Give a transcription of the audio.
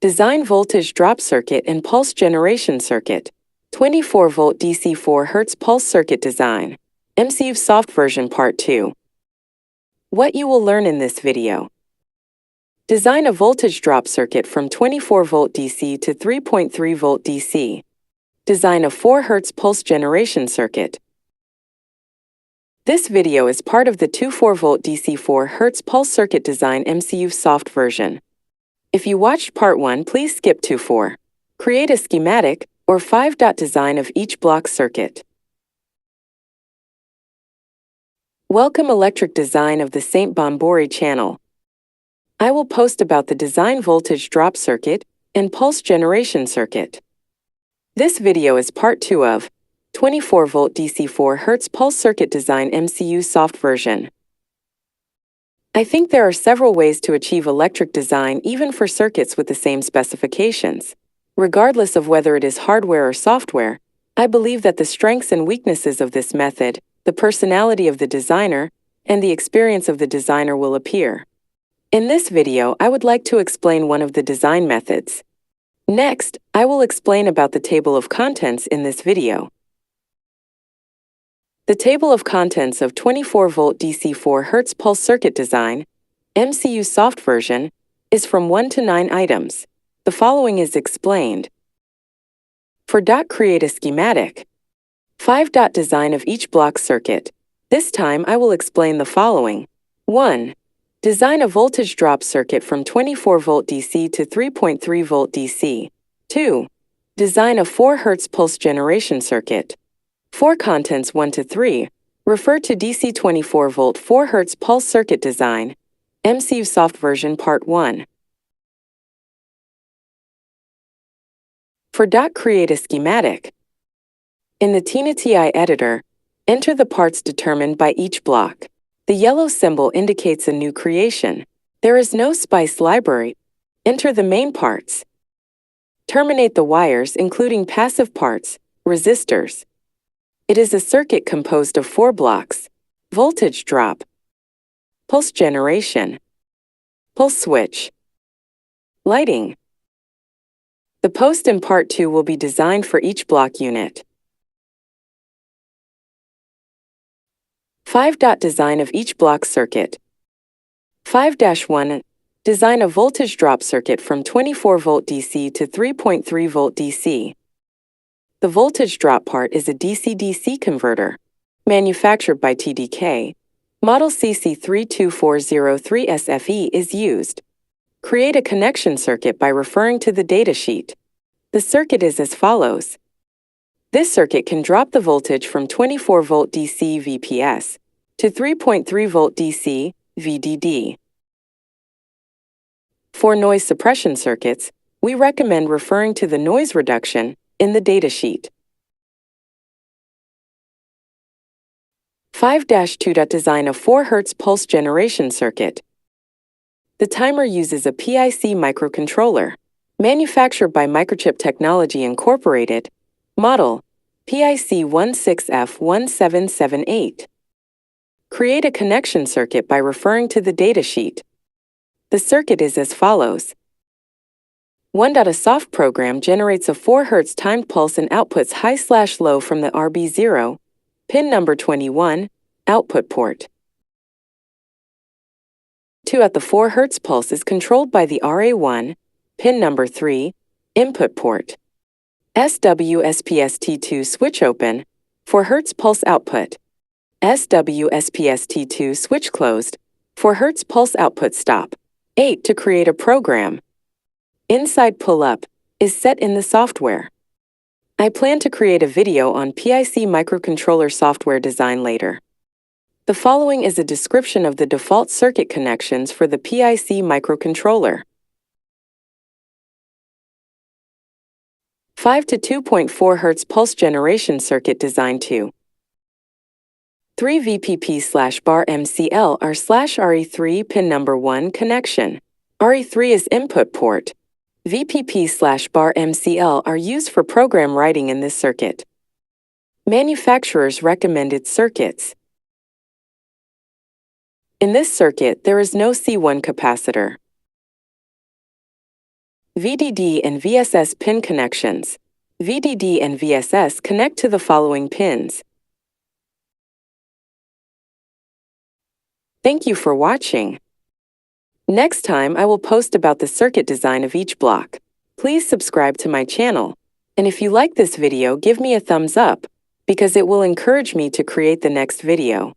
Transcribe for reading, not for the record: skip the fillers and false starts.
Design voltage drop circuit and pulse generation circuit. 24-volt DC 4 Hz pulse circuit design. MCU Soft version part 2. What you will learn in this video. Design a voltage drop circuit from 24-volt DC to 3.3-volt DC. Design a 4 Hz pulse generation circuit. This video is part of the 24-volt DC 4 Hz pulse circuit design MCU Soft version. If you watched part 1, please skip to 4. Create a schematic or 5-dot design of each block circuit. Welcome electric design of the ST.bonbori channel. I will post about the design voltage drop circuit and pulse generation circuit. This video is part 2 of 24-volt DC 4 Hz pulse circuit design MCU Soft version. I think there are several ways to achieve electric design even for circuits with the same specifications. Regardless of whether it is hardware or software, I believe that the strengths and weaknesses of this method, the personality of the designer, and the experience of the designer will appear. In this video, I would like to explain one of the design methods. Next, I will explain about the table of contents in this video. The table of contents of 24-volt DC 4 Hz pulse circuit design, MCU Soft version, is from 1 to 9 items. The following is explained. For dot create a schematic. 5-dot design of each block circuit. This time I will explain the following. 1. Design a voltage drop circuit from 24-volt DC to 3.3-volt DC. 2. Design a 4 Hz pulse generation circuit. For contents 1 to 3, refer to DC 24-volt 4 Hz pulse circuit design, MCU Soft version part 1. For dot create a schematic. In the TI editor, enter the parts determined by each block. The yellow symbol indicates a new creation. There is no SPICE library. Enter the main parts. Terminate the wires including passive parts, resistors. It is a circuit composed of 4 blocks: voltage drop, pulse generation, pulse switch, lighting. The post in part 2 will be designed for each block unit. 5-dot design of each block circuit. 5-1. Design a voltage drop circuit from 24-volt DC to 3.3-volt DC. The voltage drop part is a DC-DC converter. Manufactured by TDK, model CC32403SFE is used. Create a connection circuit by referring to the datasheet. The circuit is as follows. This circuit can drop the voltage from 24-volt DC VPS to 3.3-volt DC VDD. For noise suppression circuits, we recommend referring to the noise reduction in the datasheet. 5-2. Design a 4 Hz pulse generation circuit. The timer uses a PIC microcontroller. Manufactured by Microchip Technology Incorporated. Model PIC 16F1778. Create a connection circuit by referring to the datasheet. The circuit is as follows. 1. A soft program generates a 4 Hz timed pulse and outputs high/low from the RB0, pin number 21, output port. 2. The 4 Hz pulse is controlled by the RA1, pin number 3, input port. SWSPST2 switch open, 4 Hz pulse output. SWSPST2 switch closed, 4 Hz pulse output stop. 8. To create a program. Inside pull-up is set in the software. I plan to create a video on PIC microcontroller software design later. The following is a description of the default circuit connections for the PIC microcontroller. 5 to 2.4 Hz pulse generation circuit design 2. 3 VPP/bar MCL R/RE3 pin number 1 connection. RE3 is input port. VPP/bar MCL are used for program writing in this circuit. Manufacturers recommended circuits. In this circuit, there is no C1 capacitor. VDD and VSS pin connections. VDD and VSS connect to the following pins. Thank you for watching. Next time I will post about the circuit design of each block. Please subscribe to my channel. And if you like this video, give me a thumbs up, because it will encourage me to create the next video.